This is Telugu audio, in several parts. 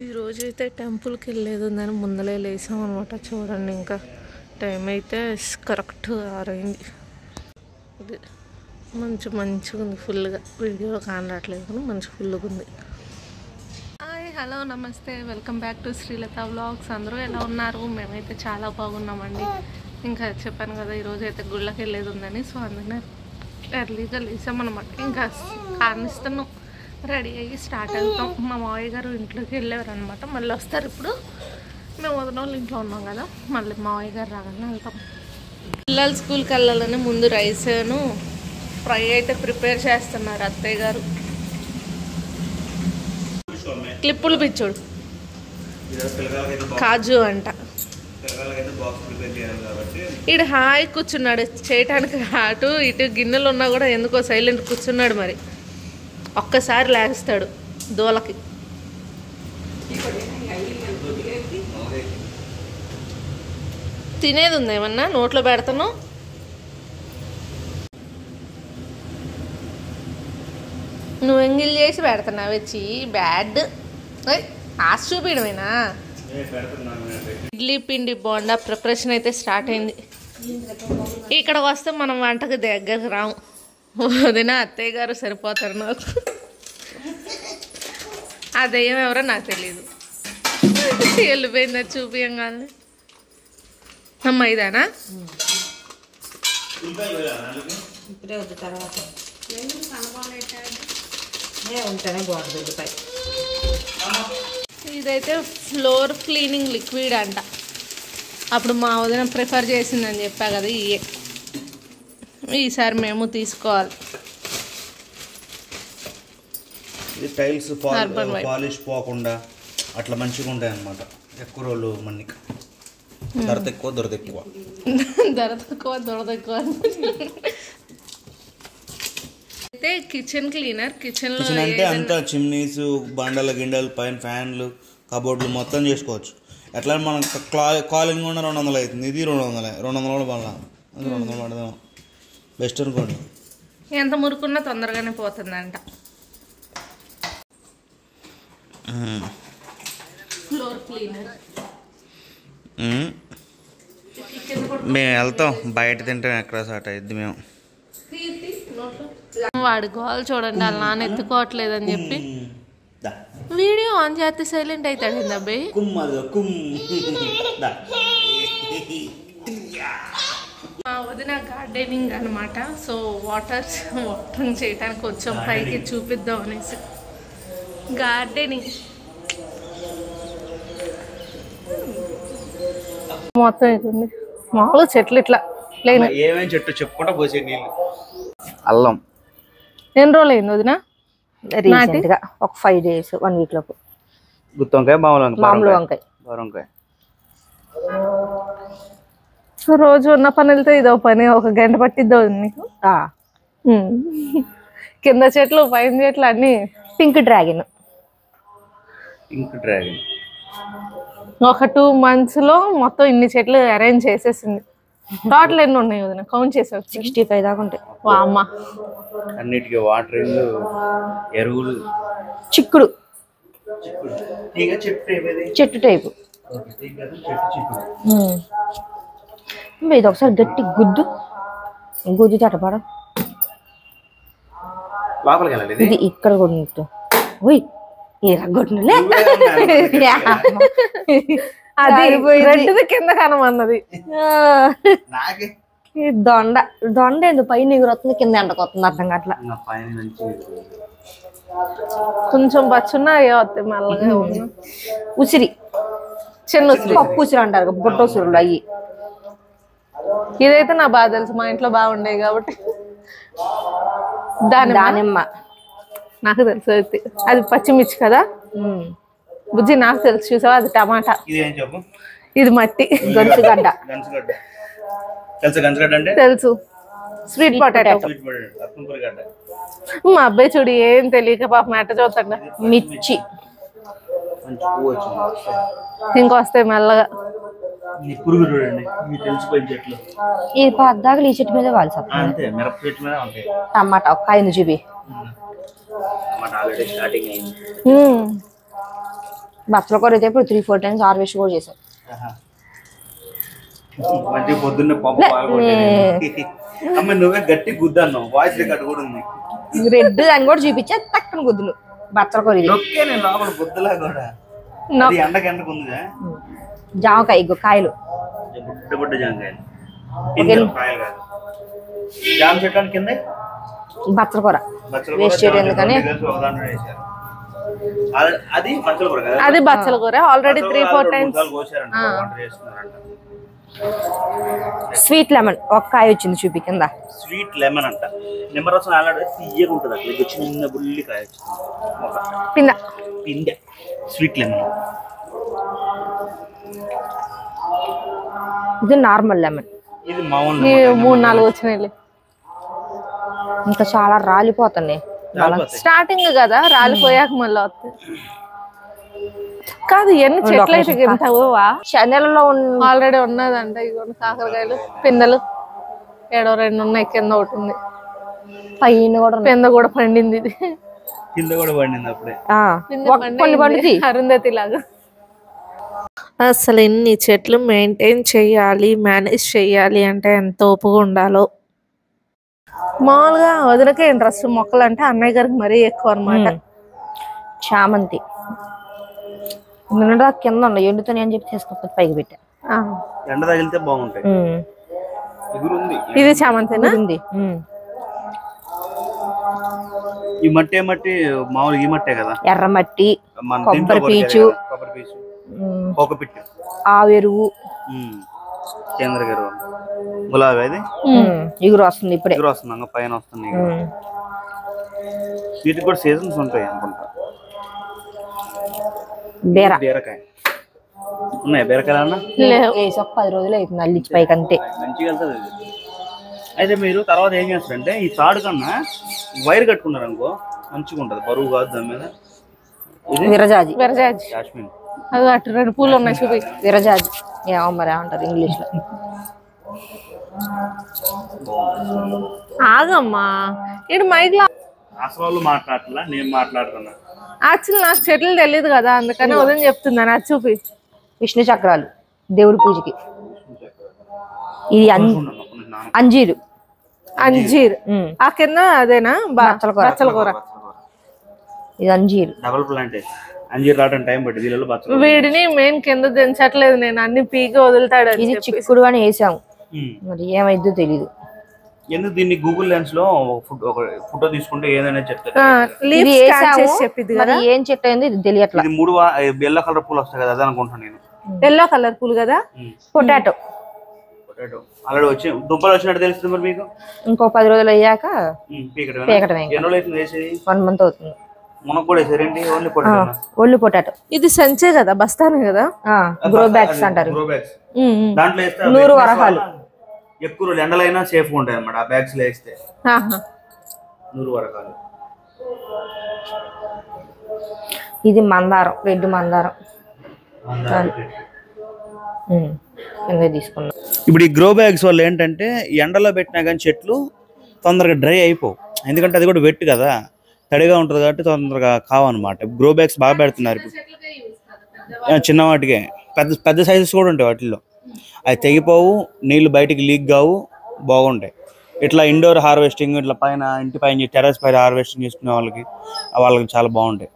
ఈ రోజు అయితే టెంపుల్కి వెళ్ళేది ఉందని ముందలే లేసాం అనమాట. చూడండి, ఇంకా టైం అయితే కరెక్ట్ 6 అయింది. ఇది మంచిగా ఉంది. ఫుల్గా వీడియోలో కానట్లేదు కానీ మంచి ఫుల్గా ఉంది. హాయ్, హలో, నమస్తే, welcome back to Srilatha vlogs. అందరూ ఎలా ఉన్నారు? మేమైతే చాలా బాగున్నామండి. ఇంకా చెప్పాను కదా, ఈరోజు అయితే గుళ్ళకి వెళ్ళేది ఉందని. సో అందుకనే ఎర్లీగా లేసామన్నమాట. ఇంకా కారణిస్తున్నాం, రెడీ అయ్యి స్టార్ట్ అవుతాం. మా మావయ్య గారు ఇంట్లోకి వెళ్ళేవారు అనమాట. మళ్ళీ వస్తారు. ఇప్పుడు మేము వదిన వాళ్ళు ఇంట్లో ఉన్నాం కదా, మళ్ళీ మావయ్య గారు రాగానే వెళ్తాం. పిల్లలు స్కూల్కి వెళ్ళాలని ముందు రైస్ను ఫ్రై అయితే ప్రిపేర్ చేస్తున్నారు అత్తయ్య గారు. క్లిప్పులు పిచ్చుడు కాజు అంట. ఇటు హాయ్ కూర్చున్నాడు, చేయటానికి అటు ఇటు గిన్నెలు ఉన్నా కూడా ఎందుకో సైలెంట్ కూర్చున్నాడు. మరి ఒక్కసారి లేస్తాడు దోలకి. తినేది ఉంది ఏమన్నా నోట్లో పెడతాను. నువ్వు ఎంగిల్ చేసి పెడుతున్నావు వచ్చి బ్యాడ్ ఆశ చూపించడమేనా. ఇడ్లీ పిండి బోండా ప్రిపరేషన్ అయితే స్టార్ట్ అయింది. ఇక్కడికి వస్తే మనం వంటకు దగ్గరకు రాము. వదిన అత్తయ్య గారు సరిపోతారు నాకు. అదేం ఎవరో నాకు తెలీదు. వెళ్ళిపోయింది అది చూపించగానే. అమ్మ ఇదానా ఇదైతే ఫ్లోర్ క్లీనింగ్ లిక్విడ్ అంట. అప్పుడు మా వదిన ప్రిఫర్ చేసిందని చెప్పా కదా, ఇయే ఈసారి మేము తీసుకోవాలి. ఇది టైల్స్ పాలిష్ పోకుండా అట్లా మంచిగా ఉంటాయి అన్నమాట. ఎక్కువ రోజులు మన్నిక ధర తక్కువ దొరద ఎక్కువ. అయితే కిచెన్ క్లీనర్. కిచెన్ అంటే అంతా చిమ్నీస్, బండల గిండలు, పైన ఫ్యాన్లు, కబోర్డులు మొత్తం చేసుకోవచ్చు. ఎట్లా మనం కాలింగ్ కూడా 200 అవుతుంది. ఇది 200 కూడా పడాల. 200 పడదాం బెస్ట్ అనుకోండి. ఎంత మురుకున్నా తొందరగానే పోతుందంట. ఫ్లోర్ క్లీనర్ మేము వెళ్తాం, బయట తింటాం, ఎక్కడ సాట్ అయింది. మేము వాడి గోల్ చూడండి, వాళ్ళ నాన్న ఎత్తుకోవట్లేదని చెప్పి వీడియో ఆన్ చేస్తే సైలెంట్ అవుతాడు. అబ్బాయి మా వదిన గార్డెనింగ్ అనమాట. సో వాటరింగ్ చేయడానికి కొంచెం పైకి చూపిద్దాం అనేసి గార్డెనింగ్ మొత్తం అవుతుంది. మామూలు చెట్లు ఇట్లా లేదు. ఏమేమి చెట్టు చెప్పుకుంటా పోసే నీళ్ళు. అల్లం ఎన్ని రోజులు అయింది వదిన? రీసెంట్గా ఒక 5 days 1 week లోపు. గుత్తొంకాయ, మామూలు వంకాయ. సో రోజు ఉన్న పనులతో ఇదో పని. 1 గంట పట్టిద్దో నీకు. కింద చెట్లు పైన చెట్లు అన్ని. పింక్ డ్రాగన్ ఒక 2 months లో మొత్తం ఇన్ని చెట్లు అరేంజ్ చేసేసింది. టోటల్ ఎన్ని ఉన్నాయి వదిన? కౌంట్ చేసావు? 65 దాకా ఉంటాయి. అమ్మ అన్నిటికీ వాటరింగ్, ఎరువులు, చిక్కుడు చెట్టు టైపు. ఇది ఒకసారి గట్టి గుద్దు తటపడ. ఇది ఇక్కడ కూడా అది రెడ్ది కింద కనమన్నది. దొండ ఏంది పైన ఎగురొస్తుంది, కింద ఎండకొస్తుంది, అర్థం కావట్లా. కొంచెం బచ్చున్నా వస్తాయి మళ్ళగా. ఉసిరి, చిన్న ఉసిరి, పప్పు ఉసిరి అంటారు, బుట్ట ఉసిరులు అయ్యి. ఇదైతే నా బాగా తెలుసు, మా ఇంట్లో బాగుండేవి కాబట్టి. దానిమ్మ నాకు తెలుసు. అది పచ్చిమిర్చి కదా బుజ్జి, నాకు తెలుసు. చూసావా, అది టమాటా, ఇది మట్టి. గంచుగడ్డ తెలుసు. Sweet potato. మా అబ్బాయి చూడు ఏం తెలియక పాపం ఎట్ట చూస్తాడు. మిర్చి ఇంకొస్తాయి మెల్లగా. ఈ పద్దాకలు ఈ చెట్టు మీద వాళ్ళు టమాటా ఒక 5 చూపి. బచ్చల కూర అయితే ఇప్పుడు 3-4 టైమ్స్ హార్వెస్ట్ కూడా చేసాం. మంచి పొద్దున్నే పప్పు బాగా అమ్మ నువ్వే గట్టి గుద్దన్నావు, వాయిస్ రికార్డ్ కూడా ఉంది. రెడ్ అని కూడా చూపించా తక్కువ గుద్దులు బచ్చల కూర ఇది. నొక్కే నేను లోపల గుద్దలా కూడా ఎండకు ఉందిగా. జామకాయ ఇగో కాయలు బుడ్డ బుడ్డ జామకాయలు కాయలు కాదు. జామ చెట్టు కింద బచ్చల కూర వేస్ట్ చేయడం ఎందుకని అది బచ్చల కూర కదా, అది బచ్చల కూర ఆల్రెడీ 3-4 టైమ్స్ స్వీట్ లెమన్ ఒక కాయ వచ్చింది చూపి కింద. స్వీట్ లెమన్ అంట, నిమ్మరసం అలాంటి తీయగా ఉంటుంది. అట్లా చిన్న బుల్లి కాయ పింద పిందె స్వీట్ లెమన్. ఇది నార్మల్ లెమన్. ఇది మామూలు 3-4 వచ్చినాయి. ఇంకా చాలా రాలిపోతున్నాయి. స్టార్టింగ్ కదా రాలిపోయాక మళ్ళీ వస్తాయి. కాదు ఎన్ని చెట్లు అయితే ఇంత నెలలో ఆల్రెడీ ఉన్నదంట. ఇగోండి కాకరకాయలు పిందెలు ఏడో 2 ఉన్నాయి, కింద ఒకటి ఉంది, పైన కూడా పింద కూడా పండింది. ఇది కింద కూడా పండింది అప్పుడే అరుంధతి లాగా. అసలు ఇన్ని చెట్లు మెయింటైన్ చేయాలి, మేనేజ్ చేయాలి అంటే ఎంత ఓపిక ఉండాలో. మామూలుగా వదినకే ఇంట్రెస్ట్ మొక్కలు అంటే, అన్నయ్య గారికి మరీ ఎక్కువ అనమాట. చామంతి కింద ఉన్నాయి ఎండుతాయి అని చెప్పి తీసుకొచ్చి పైకి పెట్టా. ఎండ తగిలితే బాగుంటాయి. ఇది చామంతినా? ఈ మట్టి మట్టి మామూలుగా ఈ మట్టే కదా, ఎర్రమట్టి, కొబ్బరి పీచు, ఆవెరువు, కేంద్రగిరి గులాబీ. అది ఎగురు వస్తుంది ఇప్పుడే, ఎగురు వస్తుంది పైన వస్తుంది. వీటికి కూడా సీజన్స్ ఉంటాయి అనుకుంటా. బీరకాయ ఉన్నాయి, బీరకాయలు అన్న వేసి ఒక 10 రోజులు అవుతుంది అల్లించి పైకి అంతే. మంచిగా వెళ్తుంది. అయితే మీరు తర్వాత ఏం చేస్తారంటే ఈ తాడు కన్నా వైర్ కట్టుకున్నారు అనుకో మంచిగా ఉంటది, బరువు కాదు దాని మీద. విరజాజి జాస్మిన్ అది అటు 2 పూలు ఉన్నాయి చూపి. విరజాజి ఏమో మరి ఏమంటారు ఇంగ్లీష్ లో. ఆగమ్మా ఇటు మైక్ లో అసలు మాట్లాడలా, నేను మాట్లాడుతున్నా. యాక్చువల్ నాకు చెట్లు తెలియదు కదా, అందుకని ఉదయం చెప్తున్నాను. అది చూపి. విష్ణు చక్రాలు దేవుడి పూజకి. ఇది అంజీరు. ఆ కింద అదేనా బచ్చల కూర. ఇది అంజీరు. Double plantation. అంజీరు రావడం టైం పట్టింది. వీడిని మెయిన్ కింద దించట్లేదు నేను, అన్ని పీకి వదులుతాడు. ఇది చిక్కుడు అని వేసాము, మరి ఏమైద్దో తెలీదు. ఎందుకు దీన్ని గూగుల్ లెన్స్ లో ఒక ఫోటో తీసుకుంటే ఏదైనా చెప్తారు. ఏం చెట్టు అయింది ఇది తెలియట్లా. ఇది 3 ఎల్లో కలర్ పూలు వస్తాయి కదా, అదే అనుకుంటున్నాను నేను. ఎల్లో కలర్ పూలు కదా. పొటాటో ఆల్రెడీ వచ్చి దుంపలు వచ్చినట్టు తెలుస్తుంది మరి మీకు. ఇంకో 10 రోజులు అయ్యాక పీకటమే. 1 మంత్ అవుతుంది. మనకు కూడా వేసారేంటి? Only potato. ఇది సంచే కదా, బస్తానే కదా. గ్రో బ్యాగ్స్ అంటారు. దాంట్లో 100 వరహాలు ఎక్కువ రోజులు ఎండలైనా సేఫ్ గా ఉంటాయి అన్నమాట. ఆ బ్యాగ్స్ లో వేస్తే 100 వరకాలు. ఇది మందారం, రెడ్ మందారం తీసుకున్నాం. ఇప్పుడు ఈ గ్రో బ్యాగ్స్ వల్ల ఏంటంటే ఎండలో పెట్టినా కానీ చెట్లు తొందరగా డ్రై అయిపోవు, ఎందుకంటే అది కూడా వెట్ కదా, తడిగా ఉంటుంది కాబట్టి తొందరగా కావన్నమాట. గ్రో బ్యాగ్స్ బాగా పెడుతున్నారు ఇప్పుడు. చిన్న వాటికే పెద్ద పెద్ద సైజెస్ కూడా ఉంటాయి వాటిల్లో. అవి తెగిపోవు, నీళ్లు బయటికి లీక్ కావు, బాగుంటాయి. ఇట్లా ఇండోర్ హార్వెస్టింగ్, ఇట్లా పైన ఇంటి పైన టెర్రస్ పైన హార్వెస్టింగ్ చేసుకునే వాళ్ళకి చాలా బాగుంటాయి.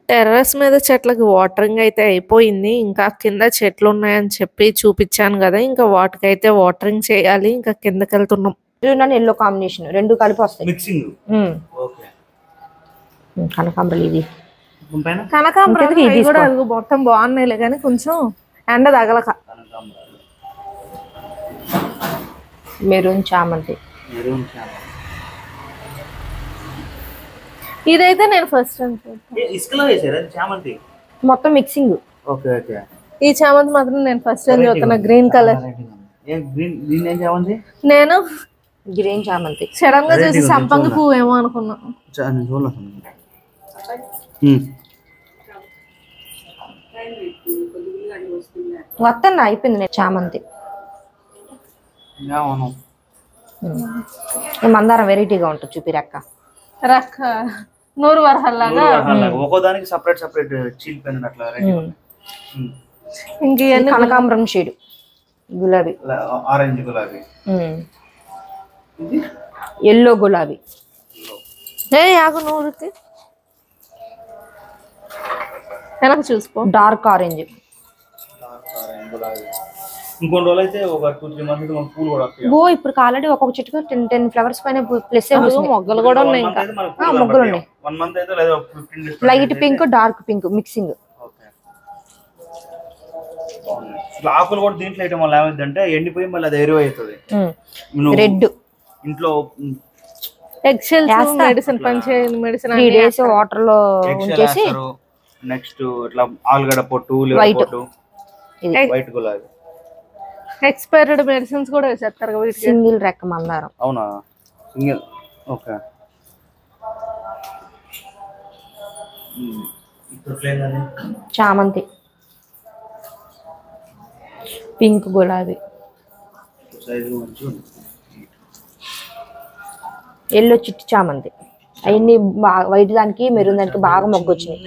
టెర్రస్ మీద చెట్లకి వాటరింగ్ అయితే అయిపోయింది. ఇంకా కింద చెట్లు ఉన్నాయని చెప్పి చూపించాను కదా, ఇంకా వాటికైతే వాటరింగ్ చేయాలి. ఇంకా కిందకి వెళ్తున్నాం. ఎల్లో కాంబినేషన్ 2 కలిపి వస్తాయి. మిక్సింగ్. కనకాంబరాలు. ఇది కనకాంబరాలు కూడా మొత్తం బాగున్నాయిలే కానీ కొంచెం ఎండ తగలక. మెరూన్ చామంతి. ఇదైతే నేను ఫస్ట్ టైం మొత్తం మిక్సింగ్. ఈ చామంతి మాత్రం నేను ఫస్ట్ టైం చూస్తున్నా. Green colour. నేను గ్రీన్ చామంతి సడన్ గా చూసి సంపంగి పువ్వు ఏమో అనుకున్నా. మొత్తం అయిపోయింది. నేను చామంతి మందారం వెరైటీగా ఉంటుంది చూపి. రెక్క నూరు వరహల్లాగా ఒక్కో దానికి సపరేట్ సపరేట్ చీల్ పెన్ అట్లా రెడీ ఇంక కనకాంబరం షేడ్ గులాబీ, ఆరెంజ్ గులాబీ, ఎల్లో గులాబీ, ఆగు నూరుకి వెనక చూసుకో, డార్క్ ఆరెంజ్. ఇంకొన్ని రోజులు అయితే ఒక 2-3 మంత్స్ మనకు పూలు కూడా వస్తాయి. ఇప్పుడు ఆల్రెడీ ఒక్కొక్క చెట్టుకు 10 ఫ్లవర్స్ పైన ప్లస్ మొగ్గలు కూడా ఉన్నాయి. ఇంకా మొగ్గలు ఉన్నాయి. 1 మంత్ అయితే లేదా 15 days light pink dark pink mixing. ఆకులు కూడా దీంట్లో వేయటం వల్ల ఏమైందంటే ఎండిపోయి మళ్ళీ అది ఎరువు అవుతుంది. రెడ్ ఇంట్లో ఎగ్షెల్స్ మెడిసిన్ పనిచేయని మెడిసిన్ 3 days వాటర్ లో ఉంచేసి నెక్స్ట్ ఇట్లా ఆలుగడ్డ పొట్టు, వైట్ పొట్టు, వైట్ గులాబీ, ఎక్స్పైర్డ్ మెడిసిన్స్ కూడా వేసేస్తారు కదా. సింగిల్ రెక్క మందారం. అవునా సింగిల్ ఓకే. చామంతి, పింక్ గులాబీ, ఎల్లో చిట్టి చామంతి. అవన్నీ వైట్ దానికి మెరూన్ దానికి బాగా మొగ్గ వచ్చినాయి.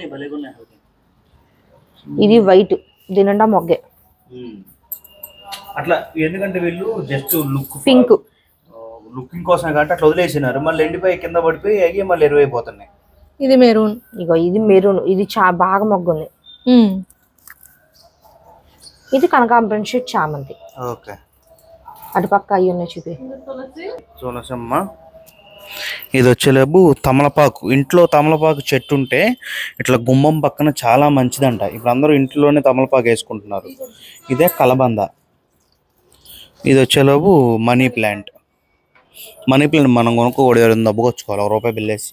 ఇది వైట్ దీని నిండా మొగ్గే. అట్లా ఎందుకంటే వీళ్ళు జస్ట్ పింక్ లుకింగ్ కోసం కాబట్టి అట్లా వదిలేసినారు. మళ్ళీ ఎండిపోయి కింద పడిపోయి అయ్యి మళ్ళీ ఎరువైపోతున్నాయి. ఇది మెరూన్, ఇగో ఇది మెరూన్, ఇది బాగా మొగ్గు ఉంది. ఇది కనకాంబరం షేడ్ చామంతి. ఓకే అటుపక్క అయ్యి ఉన్నాయి చూపి. తులసమ్మ. ఇది వచ్చేలేపు తమలపాకు. ఇంట్లో తమలపాకు చెట్టు ఉంటే ఇట్లా గుమ్మం పక్కన చాలా మంచిదంట. ఇప్పుడు అందరూ ఇంట్లోనే తమలపాకు వేసుకుంటున్నారు. ఇదే కలబంద. ఇది వచ్చేలోపు మనీ ప్లాంట్. మనీ ప్లాంట్ మనం కొనుక్కోకూడదు, దబ్బుకొచ్చుకోవాలి ₹1 బిల్లేసి.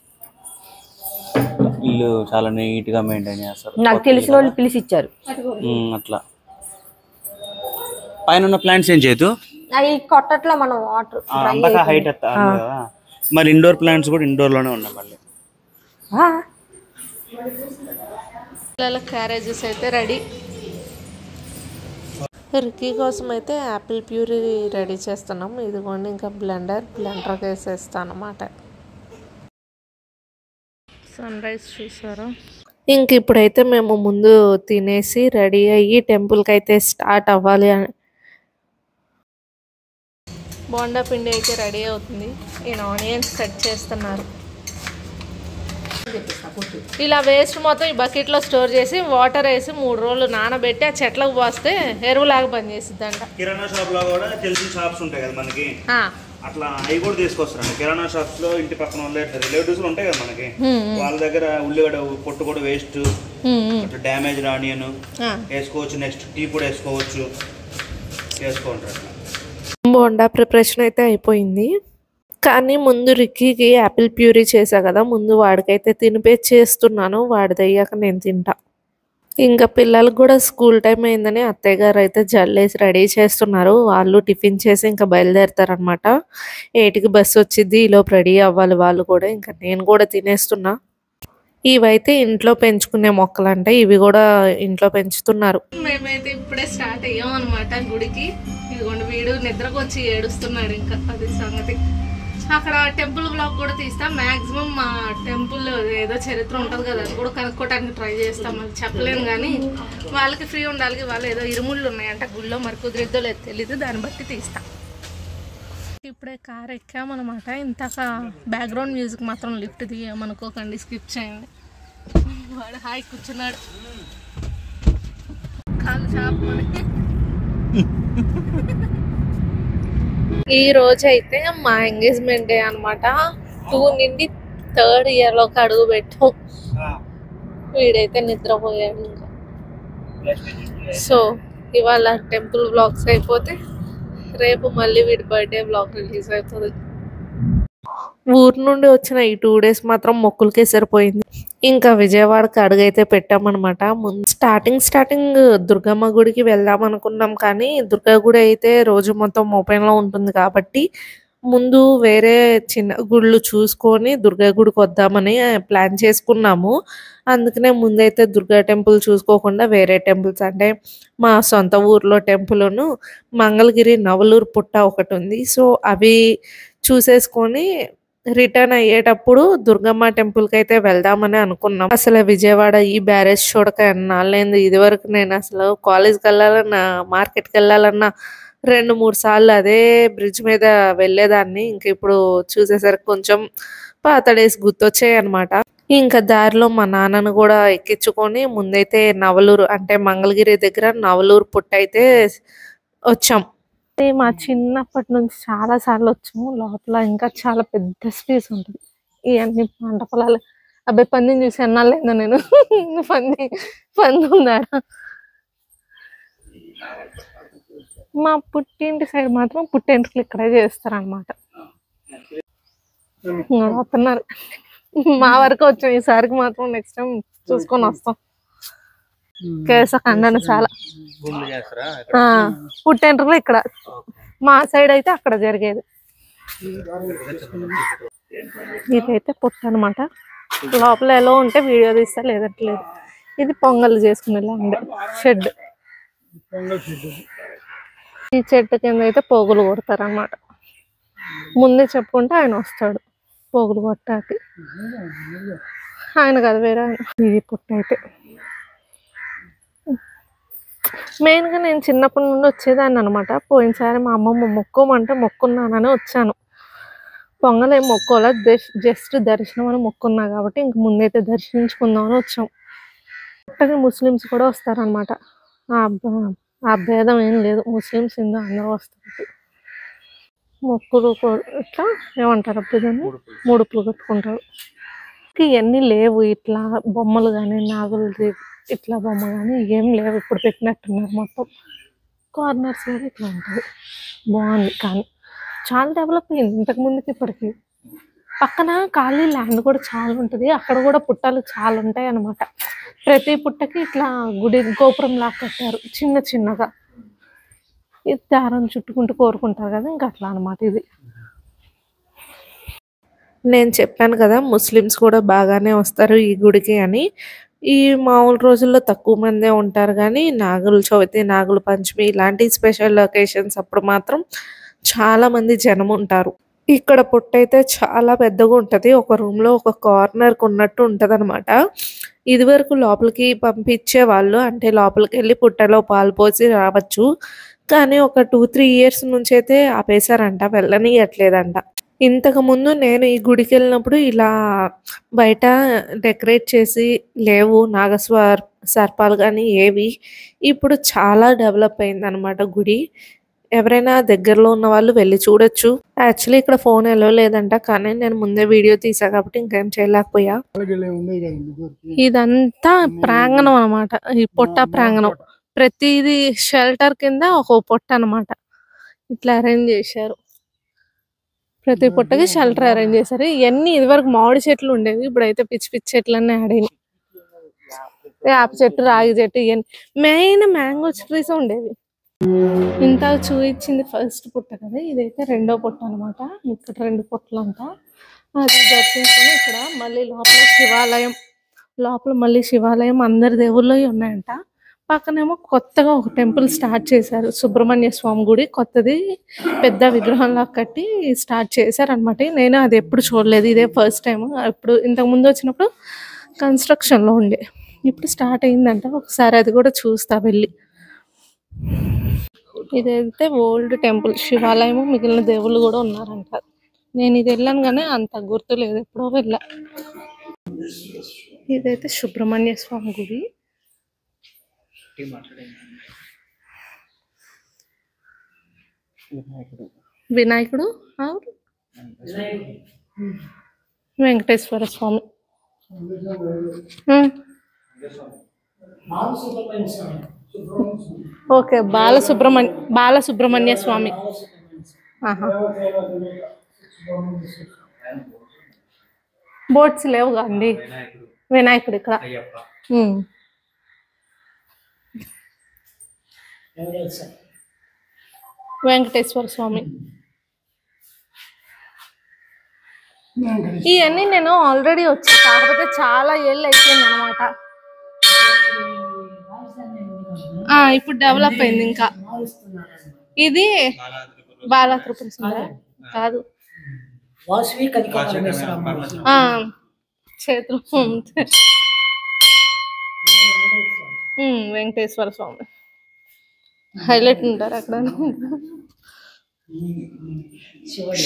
ఇల్లు చాలా నీట్గా మెయింటైన్ చేస్తారు. నాకు తెలిసిన వాళ్ళు పిలిచి ఇచ్చారు. అట్లా పైన ఉన్న ప్లాంట్స్ ఏం చేయదు, అవి కొట్టట్లో మనం వాటర్ అంతగా హైట్ కదా. మరి ఇండోర్ ప్లాంట్స్ కూడా ఇండోర్ లోనే ఉన్నాయి. మళ్ళీ పిల్లల క్యారేజెస్ అయితే రెడీ. రిక్కీ కోసం అయితే యాపిల్ ప్యూరీ రెడీ చేస్తున్నాం. ఇదిగోండి ఇంకా బ్లెండర్కి వేసేస్తాను అన్నమాట. సన్ రైజ్ చూసారా. ఇంక ఇప్పుడైతే మేము ముందు తినేసి రెడీ అయ్యి టెంపుల్కి అయితే స్టార్ట్ అవ్వాలి అని. బోండా పిండి అయితే రెడీ అవుతుంది. ఈయన ఆనియన్స్ కట్ చేస్తున్నారు. ఇలా వేస్ట్ మొత్తం ఈ బకెట్లో స్టోర్ చేసి వాటర్ వేసి 3 రోజులు నానబెట్టి ఆ చెట్లకు పోస్తే ఎరువులాగా పనిచేసిద్దంట. కిరాణా షాప్ లో కూడా తెలిసిన షాప్స్ ఉంటాయి కదా మనకి, అట్లా అవి కూడా తీసుకొస్తారండి. కిరాణా షాప్స్ లో ఇంటి పక్కన వాళ్ళే రిలేటివ్స్ ఉంటాయి కదా మనకి, వాళ్ళ దగ్గర ఉల్లిగడ్డ పొట్టు కూడా వేస్ట్, డ్యామేజ్డ్ ఆనియన్ వేసుకోవచ్చు. నెక్స్ట్ టీ కూడా వేసుకోవచ్చు, వేసుకుంటారు. బోండా ప్రిపరేషన్ అయితే అయిపోయింది. కానీ ముందు రిక్కీకి యాపిల్ ప్యూరీ చేసా కదా, ముందు వాడికైతే తినిపించేస్తున్నాను. వాడిది అయ్యాక నేను తింటా. ఇంకా పిల్లలకు కూడా స్కూల్ టైం అయిందని అత్తయ్య గారు అయితే జల్లేసి రెడీ చేస్తున్నారు. వాళ్ళు టిఫిన్ చేసి ఇంకా బయలుదేరుతారనమాట. 8కి బస్సు వచ్చింది. ఈలోపు రెడీ అవ్వాలి వాళ్ళు కూడా. ఇంకా నేను కూడా తినేస్తున్నా. ఇవైతే ఇంట్లో పెంచుకునే మొక్కలు అంటే ఇవి కూడా ఇంట్లో పెంచుతున్నారు. మేమైతే ఇప్పుడే స్టార్ట్ అయ్యాం అనమాట గుడికి. ఇదిగోండి వీడు నిద్రకు వచ్చి ఏడుస్తున్నాడు. ఇంకా అది సంగతి. అక్కడ టెంపుల్ బ్లాగ్ కూడా తీస్తాం. మ్యాక్సిమం మా టెంపుల్ ఏదో చరిత్ర ఉంటుంది కదా, అది కూడా కనుక్కోవడానికి ట్రై చేస్తాం. అది చెప్పలేము కానీ వాళ్ళకి ఫ్రీ ఉండాలి. వాళ్ళు ఏదో ఇరుముళ్ళు ఉన్నాయంట గుళ్ళో, మరి కుదిరిద్దో లేదు తెలీదు, దాన్ని బట్టి తీస్తాం. ఇప్పుడే కార్ ఎక్కామన్నమాట. ఇంతక బ్యాక్గ్రౌండ్ మ్యూజిక్ మాత్రం లిఫ్ట్ తీయమనుకోకండి, స్కిప్ చేయండి. వాడు హాయ్ కూర్చున్నాడు. కాలు షాప్ మనకి. ఈ రోజు అయితే మా ఎంగేజ్మెంట్ డే అనమాట. 2 నుండి 3rd ఇయర్లోకి అడుగు పెట్టాం. వీడైతే నిద్రపోయాడు ఇంకా. సో ఇవాళ టెంపుల్ బ్లాగ్స్ అయిపోతే రేపు మళ్ళీ వీడి బర్త్డే బ్లాగ్ రిలీజ్ అవుతుంది. ఊరు నుండి వచ్చిన ఈ 2 days మాత్రం మొక్కులకే సరిపోయింది. ఇంకా విజయవాడకి అడుగైతే పెట్టామన్నమాట. ముందు స్టార్టింగ్ దుర్గమ్మ గుడికి వెళ్దాం అనుకున్నాం, కానీ దుర్గా గుడి అయితే రోజు మొత్తం ఓపెన్లో ఉంటుంది కాబట్టి ముందు వేరే చిన్న గుళ్ళు చూసుకొని దుర్గా గుడికి వద్దామని ప్లాన్ చేసుకున్నాము. అందుకనే ముందైతే దుర్గా టెంపుల్ చూసుకోకుండా వేరే టెంపుల్స్ అంటే మా సొంత ఊర్లో టెంపుల్ను మంగళగిరి నవలూరు పుట్ట ఒకటి ఉంది. సో అవి చూసేసుకొని రిటర్న్ అయ్యేటప్పుడు దుర్గమ్మ టెంపుల్కి అయితే వెళ్దామని అనుకున్నాం. అసలు విజయవాడ ఈ బ్యారేజ్ చూడక ఎన్నాళ్ళైంది. ఇది వరకు నేను అసలు కాలేజ్కి వెళ్ళాలన్నా మార్కెట్కి వెళ్ళాలన్నా 2-3 సార్లు అదే బ్రిడ్జ్ మీద వెళ్ళేదాన్ని. ఇంక ఇప్పుడు చూసేసరికి కొంచెం పాత డేస్ గుర్తొచ్చాయి అనమాట. ఇంకా దారిలో మా నాన్నను కూడా ఎక్కించుకొని ముందైతే నవలూరు అంటే మంగళగిరి దగ్గర నవలూరు పుట్ట అయితే వచ్చాం. మా చిన్నప్పటి నుంచి చాలా సార్లు వచ్చాము. లోపల ఇంకా చాలా పెద్ద స్పేస్ ఉంటుంది. ఇవన్నీ పంట పొలాలు. అబ్బాయి పందిని చూసి అన్నాలేదా నేను పంది ఉందాడా. మా పుట్టింటి సైడ్ మాత్రం పుట్టెంటుకలు ఇక్కడే చేస్తారనమాట. వస్తున్నారు. మా వరకు వచ్చాం. ఈసారికి మాత్రం నెక్స్ట్ టైం చూసుకొని వస్తాం. కేస ఖండన చాలా పుట్టెంటుకలు ఇక్కడ మా సైడ్ అయితే అక్కడ జరిగేది. ఇదైతే పుట్ట అనమాట. లోపల ఎలా ఉంటే వీడియో తీస్తా లేదట్లేదు. ఇది పొంగల్ చేసుకునే ల్యాండ్ షెడ్. ఈ చెట్టు కింద అయితే పోగులు కొడతారనమాట. ముందే చెప్పుకుంటే ఆయన వస్తాడు పోగులు కొట్టాకి. ఆయన కదా వేరే ఆయన. ఇది పుట్ట అయితే మెయిన్గా నేను చిన్నప్పటి నుండి వచ్చేదాన్ని అనమాట. పోయినసారి మా అమ్మమ్మ మొక్కోమంటే మొక్కున్నానని వచ్చాను. పొంగలేం మొక్కోలా జస్ట్ దర్శనం అని మొక్కున్నా కాబట్టి ఇంక ముందైతే దర్శించుకుందామని వచ్చాం. పుట్టకి ముస్లిమ్స్ కూడా వస్తారనమాట. ఆ భేదం ఏం లేదు. ముస్లిమ్స్ హిందూ అందరూ వస్తారు. మొక్కులు ఇట్లా ఏమంటారు అప్పుడు దాన్ని ముడుపులు కట్టుకుంటారు. ఇవన్నీ లేవు. ఇట్లా బొమ్మలు కానీ నాగులది ఇట్లా బొమ్మ కానీ ఏం లేవు. ఇప్పుడు పెట్టినట్టున్నారు. మొత్తం కార్నర్స్ కూడా ఇట్లా ఉంటుంది. బాగుంది కానీ చాలా డెవలప్ అయింది ఇంతకుముందుకి ఇప్పటికి. పక్కన ఖాళీ ల్యాండ్ కూడా చాలా ఉంటుంది. అక్కడ కూడా పుట్టలు చాలా ఉంటాయి అన్నమాట. ప్రతి పుట్టకి ఇట్లా గుడి గోపురం లాగా కట్టారు చిన్న చిన్నగా. ఇది దారం చుట్టుకుంటూ కోరుకుంటారు కదా, ఇంకా అట్లా అనమాట. ఇది నేను చెప్పాను కదా ముస్లిమ్స్ కూడా బాగానే వస్తారు ఈ గుడికి అని. ఈ మామూలు రోజుల్లో తక్కువ మందే ఉంటారు కానీ నాగుల చవితి, నాగుల పంచమి ఇలాంటి స్పెషల్ ఒకేషన్స్ అప్పుడు మాత్రం చాలా మంది జనం ఉంటారు. ఇక్కడ పుట్ట అయితే చాలా పెద్దగా ఉంటుంది. ఒక రూమ్లో ఒక కార్నర్కి ఉన్నట్టు ఉంటుంది అనమాట. ఇదివరకు లోపలికి పంపించే వాళ్ళు, అంటే లోపలికి వెళ్ళి పుట్టలో పాలు పోసి రావచ్చు. కానీ ఒక 2-3 ఇయర్స్ నుంచి అయితే ఆపేశారంట, వెళ్ళనియట్లేదంట. ఇంతకుముందు నేను ఈ గుడికి వెళ్ళినప్పుడు ఇలా బయట డెకరేట్ చేసి లేవు సర్పాలు కానీ ఏవి. ఇప్పుడు చాలా డెవలప్ అయిందనమాట గుడి. ఎవరైనా దగ్గరలో ఉన్న వాళ్ళు వెళ్ళి చూడొచ్చు. యాక్చువల్లీ ఇక్కడ ఫోన్ ఎలా లేదంట, కానీ నేను ముందే వీడియో తీసా కాబట్టి ఇంకేం చేయలేకపోయా. ఇదంతా ప్రాంగణం అనమాట. ఈ పొట్ట ప్రాంగణం. ప్రతిది షెల్టర్ కింద ఒక పొట్ట అనమాట. ఇట్లా అరేంజ్ చేశారు. ప్రతి పుట్టకి షెల్టర్ అరేంజ్ చేశారు. ఇవన్నీ ఇదివరకు మామిడి చెట్లు ఉండేవి. ఇప్పుడైతే పిచ్చి పిచ్చి చెట్లన్నీ ఆడినాయి. వేప చెట్టు, రాగి చెట్టు, ఇవన్నీ మెయిన్ మ్యాంగో ట్రీస్ ఉండేవి. ఇంత చూపించింది ఫస్ట్ పుట్ట కదా. ఇదైతే రెండో పుట్ట అనమాట. ఇక్కడ 2 పుట్టలు అంట. అది దర్శించుకొని ఇక్కడ మళ్ళీ లోపల శివాలయం, మళ్ళీ శివాలయం అందరి దేవుళ్ళు ఉన్నాయంట. పక్కనేమో కొత్తగా ఒక టెంపుల్ స్టార్ట్ చేశారు. సుబ్రహ్మణ్య స్వామి గుడి కొత్తది పెద్ద విగ్రహంలా కట్టి స్టార్ట్ చేశారనమాట. నేను అది ఎప్పుడు చూడలేదు, ఇదే ఫస్ట్ టైం. ఇప్పుడు ఇంతకుముందు వచ్చినప్పుడు కన్స్ట్రక్షన్లో ఉండే, ఇప్పుడు స్టార్ట్ అయిందంట. ఒకసారి అది కూడా చూస్తా వెళ్ళి. ఇదైతే ఓల్డ్ టెంపుల్ శివాలయము, మిగిలిన దేవుళ్ళు కూడా ఉన్నారంట. నేను ఇది వెళ్ళాను కానీ అంత గుర్తు లేదు, ఎప్పుడో వెళ్ళా. ఇదైతే సుబ్రహ్మణ్య స్వామి గుడి. వినాయకుడు వెంకటేశ్వర స్వామి. ఓకే, బాలసుబ్రహ్మణ్య స్వామి. బోట్స్ లేవుగా అండి. వినాయకుడు ఇక్కడ. వెంకటేశ్వర స్వామి. ఇవన్నీ నేను ఆల్రెడీ వచ్చి, కాకపోతే చాలా ఏళ్ళు అయిపోయింది అనమాట. ఇప్పుడు డెవలప్ అయింది. ఇంకా ఇది బాలా త్రిపుర సుందరి కాదు, చేతులు వెంకటేశ్వర స్వామి హైలైట్ ఉంటారు అక్కడ.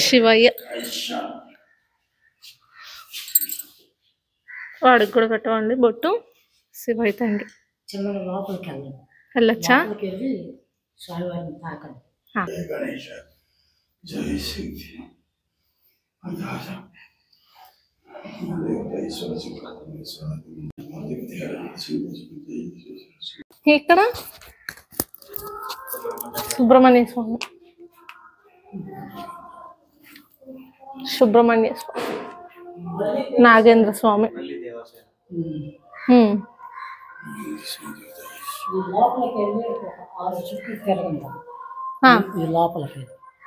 శివయ్య వాడికి కూడా పెట్టవండి బొట్టు. శివయ్య తండ్రి వెళ్ళొచ్చా? ఇక్కడ సుబ్రహ్మణ్య స్వామి, సుబ్రహ్మణ్య స్వామి, నాగేంద్ర స్వామి. లోపలికి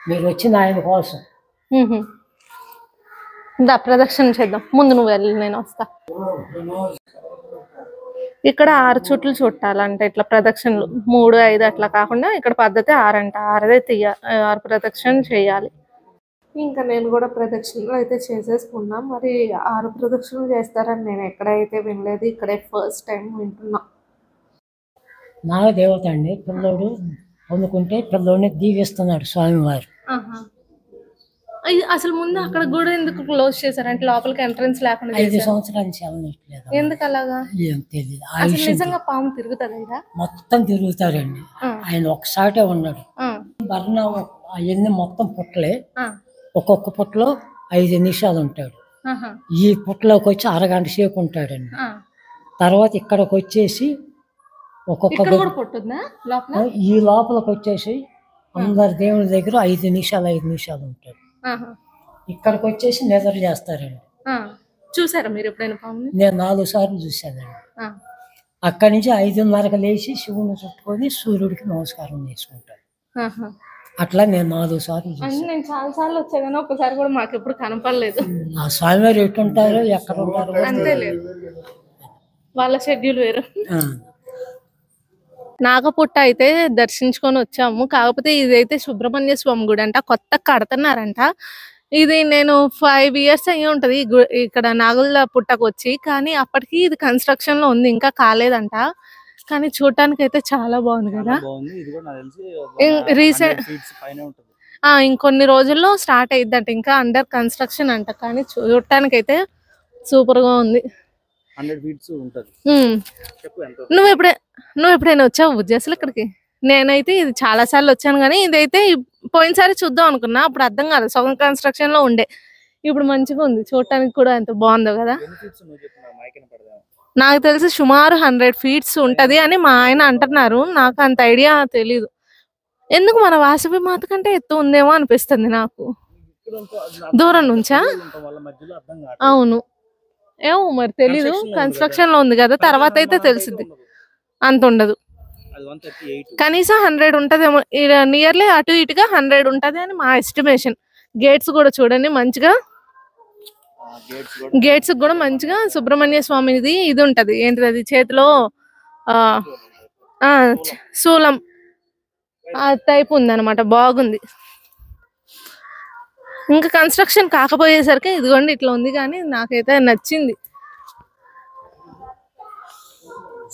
మీరు వచ్చిన ఆయన కోసం ప్రదక్షిణ చేద్దాం. ముందు నువ్వు వెళ్ళి నేను వస్తా. ఇక్కడ 6 చుట్లు చుట్టాలంట ఇట్లా ప్రదక్షిణలు, 3, 5 అట్లా కాకుండా ఇక్కడ పద్ధతి 6 అంట. 6 ప్రదక్షిణ చేయాలి. ఇంకా నేను కూడా ప్రదక్షిణలు అయితే చేసేసుకున్నా. మరి 6 ప్రదక్షిణలు చేస్తారని నేను ఎక్కడైతే వినలేదు, ఇక్కడే ఫస్ట్ టైం వింటున్నా. నాగదేవత అండి. పిల్లోడు పొందుకుంటే పిల్లోడిని దీవిస్తున్నాడు స్వామివారు. అసలు ముందు అక్కడ కూడా ఎందుకు క్లోజ్ చేశారు అంటే లోపలికి ఎంట్రన్స్ లేకుండా? 5 సంవత్సరాల నుంచి వెళ్ళట్లేదు. ఎందుకు అలాగా ఏం తెలియదు. నిజంగా పాము తిరుగుతుందా? మొత్తం తిరుగుతారండి. ఆయన ఒకసాటే ఉన్నాడు. బర్ణ అవన్నీ మొత్తం పుట్టలే. ఒక్కొక్క పుట్టలో 5 నిమిషాలు ఉంటాడు. ఈ పుట్టలోకి వచ్చి అరగంట సేపు ఉంటాడండి. తర్వాత ఇక్కడికి వచ్చేసి ఒక్కొక్క ఈ లోపలికి వచ్చేసి అందరి దేవుని దగ్గర 5 నిమిషాలు ఉంటాడు. ఇక్కడికి వచ్చేసి నిద్ర చేస్తారండి. చూసారా మీరు ఎప్పుడైనా పాముని? నేను 4 సార్లు చూసానండి. అక్కడి నుంచి 5:30కి లేచి శివుని చుట్టుకొని సూర్యుడికి నమస్కారం చేసుకుంటాడు. అట్లా నేను 4 సార్లు చూసాను. నేను చాలా సార్లు వచ్చా కానీ ఒకసారి కూడా మాకు ఎప్పుడు కనపడలేదు. ఆ స్వామివారు ఎట్టుంటారో ఎక్కడ ఉంటారో అంతే లేదు, వాళ్ళ షెడ్యూల్ వేరు. నాగపుట్ట అయితే దర్శించుకొని వచ్చాము. కాకపోతే ఇదైతే సుబ్రహ్మణ్య స్వామి గుడి అంట, కొత్త కడుతున్నారంట. ఇది నేను 5 years అయ్యి ఉంటది ఇక్కడ నాగుల పుట్టకు వచ్చి, కానీ అప్పటికి ఇది కన్స్ట్రక్షన్ లో ఉంది, ఇంకా కాలేదంట. కానీ చూడటానికి అయితే చాలా బాగుంది కదా. రీసెంట్ ఇంకొన్ని రోజుల్లో స్టార్ట్ అయ్యిద్దంట, ఇంకా అండర్ కన్స్ట్రక్షన్ అంట. కానీ చూడటానికి అయితే సూపర్ గా ఉంది. నువ్వు ఎప్పుడైనా వచ్చావు అసలు ఇక్కడికి? నేనైతే ఇది చాలా సార్లు వచ్చాను, కానీ ఇదైతే పోయినసారి చూద్దాం అనుకున్నా, అప్పుడు అర్థం కాదు, సగం కన్స్ట్రక్షన్ లో ఉండే. ఇప్పుడు మంచిగా ఉంది, చూడటానికి కూడా ఎంత బాగుందో కదా. నాకు తెలిసి సుమారు 100 feet ఉంటది అని మా ఆయన అంటున్నారు. నాకు అంత ఐడియా తెలీదు. ఎందుకు మన వాసవి మాత కంటే ఎత్తు ఉందేమో అనిపిస్తుంది నాకు దూరం నుంచా. అవును, ఏమో మరి తెలీదు, కన్స్ట్రక్షన్ లో ఉంది కదా, తర్వాత అయితే తెలిసింది. అంత ఉండదు, కనీసం 100 ఉంటదేమో. నియర్లీ అటు ఇటుగా 100 ఉంటది అని మా ఎస్టిమేషన్. గేట్స్ కూడా చూడండి మంచిగా, గేట్స్ కూడా మంచిగా సుబ్రహ్మణ్య స్వామిది ఇది ఉంటది, ఏంటిది అది చేతిలో శూలం ఆ టైప్ ఉంది అనమాట, బాగుంది. ఇంకా కన్స్ట్రక్షన్ కాకపోయేసరికి ఇదిగోండి ఇట్లా ఉంది, కానీ నాకైతే నచ్చింది.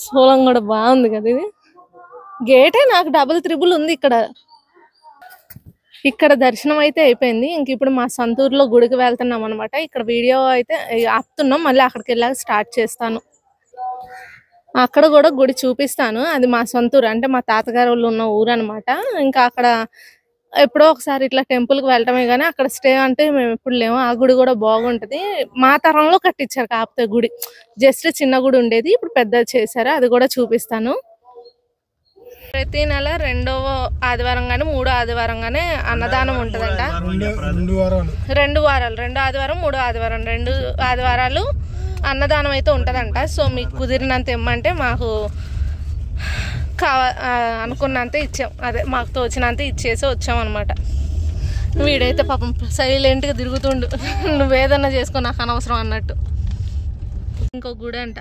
శూలం కూడా బాగుంది కదా. ఇది గేటే నాకు 3 ఉంది ఇక్కడ. ఇక్కడ దర్శనం అయితే అయిపోయింది. ఇంక ఇప్పుడు మా సొంతూరులో గుడికి వెళ్తున్నాం అనమాట. ఇక్కడ వీడియో అయితే ఆపుతున్నాం, మళ్ళీ అక్కడికి వెళ్ళాక స్టార్ట్ చేస్తాను. అక్కడ కూడా గుడి చూపిస్తాను. అది మా సొంతూరు, అంటే మా తాతగారు వాళ్ళు ఉన్న ఊరు అనమాట. ఇంకా అక్కడ ఎప్పుడో ఒకసారి ఇట్లా టెంపుల్కి వెళ్ళటమే కానీ అక్కడ స్టే అంటే మేము ఎప్పుడు లేము. ఆ గుడి కూడా బాగుంటది, మా తరంలో కట్టించారు. కాకపోతే గుడి జస్ట్ చిన్న గుడి ఉండేది, ఇప్పుడు పెద్దది చేశారు, అది కూడా చూపిస్తాను. ప్రతి నెల 2వ ఆదివారం గానీ 3వ ఆదివారం గానీ అన్నదానం ఉంటదంట. 2 వారాలు, 2 ఆదివారం 3వ ఆదివారం, 2 ఆదివారాలు అన్నదానం అయితే ఉంటదంట. సో మీకు కుదిరినంత ఇమ్మంటే మాకు అనుకున్నంత ఇచ్చాం, అదే మాకు తోచినంత ఇచ్చేసి వచ్చాం అనమాట. వీడైతే పాపం సైలెంట్గా తిరుగుతుండు, నువ్వేదన్నా చేసుకో నాకు అనవసరం అన్నట్టు. ఇంకో గుడి అంట.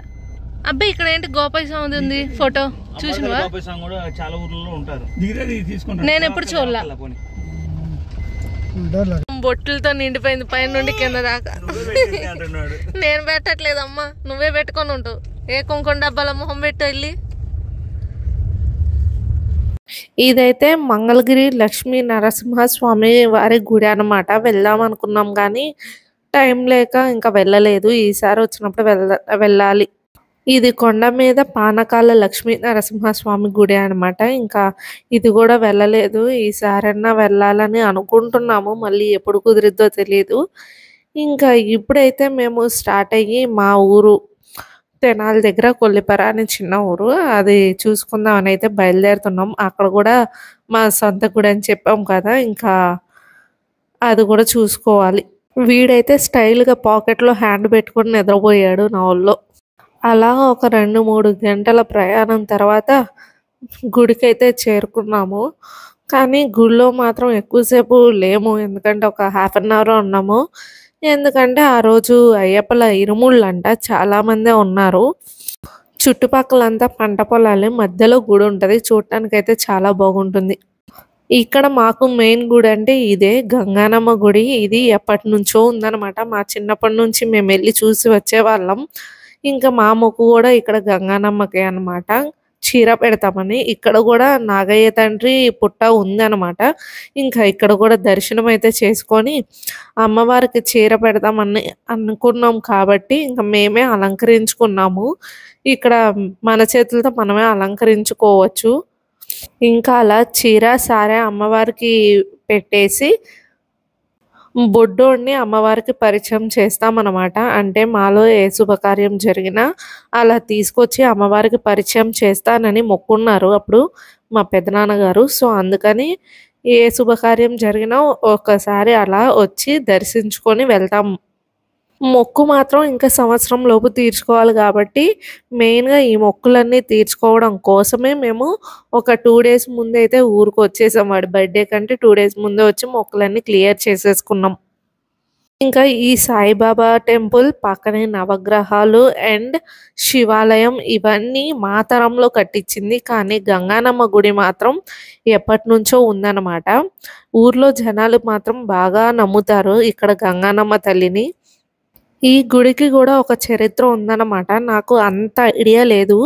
అబ్బాయి ఇక్కడ ఏంటి గోపాల స్వామి ఉంది ఫోటో చూసినవా? నేను ఎప్పుడు చూడలా. బొట్టులతో నిండిపోయింది పైన నుండి కింద దాకా. నేను పెట్టట్లేదమ్మా, నువ్వే పెట్టుకొని ఉంటావు. ఏ కుంకుమ డబ్బాల మొహం పెట్టు వెళ్ళి. ఇదైతే మంగళగిరి లక్ష్మీ నరసింహస్వామి వారి గుడి అన్నమాట. వెళ్దాం అనుకున్నాం కానీ టైం లేక ఇంకా వెళ్ళలేదు. ఈసారి వచ్చినప్పుడు వెళ్ళాలి. ఇది కొండ మీద పానకాల లక్ష్మీ నరసింహస్వామి గుడి అనమాట. ఇంకా ఇది కూడా వెళ్ళలేదు. ఈసారన్నా వెళ్ళాలని అనుకుంటున్నాము, మళ్ళీ ఎప్పుడు కుదిరిద్దో తెలియదు. ఇంకా ఇప్పుడైతే మేము స్టార్ట్ అయ్యి మా ఊరు తెనాలి దగ్గర కొల్లిపర అని చిన్న ఊరు, అది చూసుకుందామని అయితే బయలుదేరుతున్నాం. అక్కడ కూడా మా సొంత గుడి అని చెప్పాం కదా, ఇంకా అది కూడా చూసుకోవాలి. వీడైతే స్టైల్గా పాకెట్లో హ్యాండ్ పెట్టుకొని నిద్రపోయాడు నా ఊళ్ళో. అలా ఒక 2-3 గంటల ప్రయాణం తర్వాత గుడికైతే చేరుకున్నాము. కానీ గుడిలో మాత్రం ఎక్కువసేపు లేము, ఎందుకంటే ఒక 1/2 అవర్ ఉన్నాము. ఎందుకంటే ఆ రోజు అయ్యప్పల ఇరుముళ్ళంట, చాలామందే ఉన్నారు. చుట్టుపక్కలంతా పంట పొలాలే, మధ్యలో గుడి ఉంటుంది. చూడటానికైతే చాలా బాగుంటుంది. ఇక్కడ మాకు మెయిన్ గుడి అంటే ఇదే గంగానమ్మ గుడి. ఇది ఎప్పటి నుంచో ఉందన్నమాట. మా చిన్నప్పటి నుంచి మేము వెళ్ళి చూసి వచ్చేవాళ్ళం. ఇంకా మా మొక్కు కూడా ఇక్కడ గంగానమ్మకే అనమాట, చీర పెడతామని. ఇక్కడ కూడా నాగయ్య తండ్రి పుట్ట ఉందన్నమాట. ఇంకా ఇక్కడ కూడా దర్శనం అయితే చేసుకొని అమ్మవారికి చీర పెడతామని అనుకున్నాం కాబట్టి ఇంకా మేమే అలంకరించుకున్నాము. ఇక్కడ మన చేతులతో మనమే అలంకరించుకోవచ్చు. ఇంకా అలా చీర సారే అమ్మవారికి పెట్టేసి బొడ్డోడిని అమ్మవారికి పరిచయం చేస్తామన్నమాట. అంటే మాలో ఏ శుభకార్యం జరిగినా అలా తీసుకొచ్చి అమ్మవారికి పరిచయం చేస్తానని మొక్కున్నారు అప్పుడు మా పెదనాన్నగారు. సో అందుకని ఏ శుభకార్యం జరిగినా ఒకసారి అలా వచ్చి దర్శించుకొని వెళ్తాం. మొక్కు మాత్రం ఇంకా సంవత్సరం లోపు తీర్చుకోవాలి కాబట్టి మెయిన్గా ఈ మొక్కులన్నీ తీర్చుకోవడం కోసమే మేము ఒక 2 డేస్ ముందే అయితే ఊరికి వచ్చేసాం. వాడి బర్త్డే కంటే 2 డేస్ ముందే వచ్చి మొక్కులన్నీ క్లియర్ చేసేసుకున్నాం. ఇంకా ఈ సాయిబాబా టెంపుల్ పక్కనే నవగ్రహాలు అండ్ శివాలయం ఇవన్నీ మా తరంలో కట్టించింది. కానీ గంగానమ్మ గుడి మాత్రం ఎప్పటి నుంచో ఉందన్నమాట. ఊర్లో జనాలు మాత్రం బాగా నమ్ముతారు ఇక్కడ గంగానమ్మ తల్లిని. ఈ గుడికి కూడా ఒక చరిత్ర ఉందన్నమాట. నాకు అంత ఐడియా లేదు.